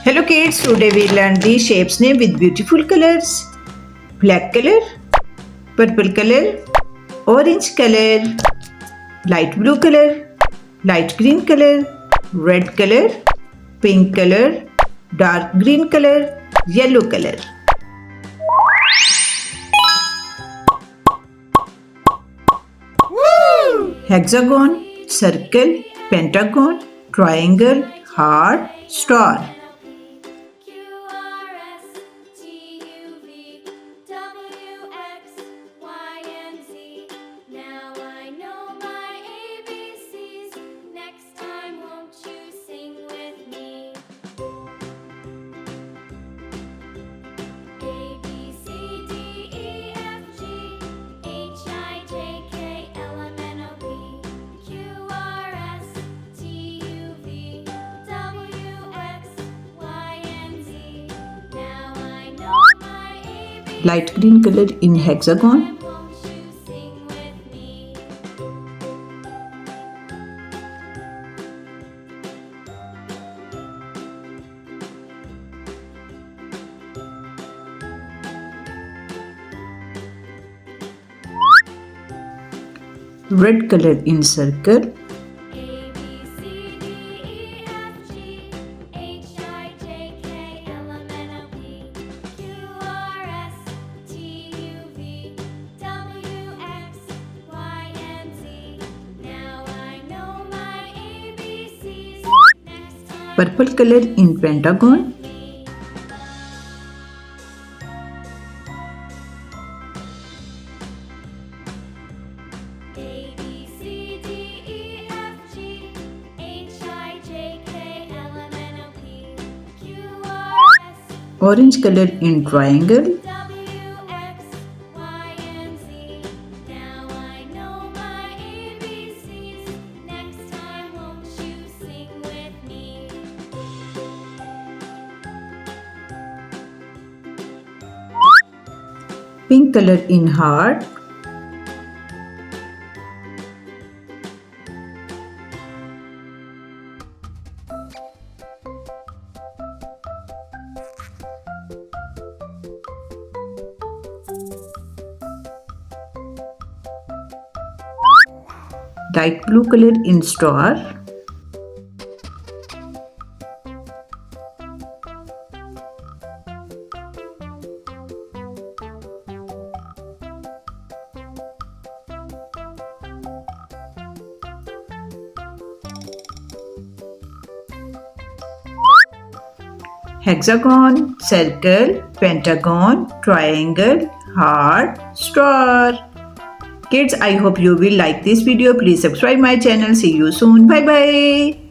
Hello kids, today we learn the shapes name with beautiful colors. Black color, purple color, orange color, light blue color, light green color, red color, pink color, dark green color, yellow color. Hexagon, circle, pentagon, triangle, heart, star. Light green color in hexagon. Red color in circle. Purple color in pentagon. Orange color in triangle. Pink color in heart. Light blue color in star. Hexagon, circle, pentagon, triangle, heart, star. Kids, I hope you will like this video. Please subscribe my channel. See you soon. Bye bye.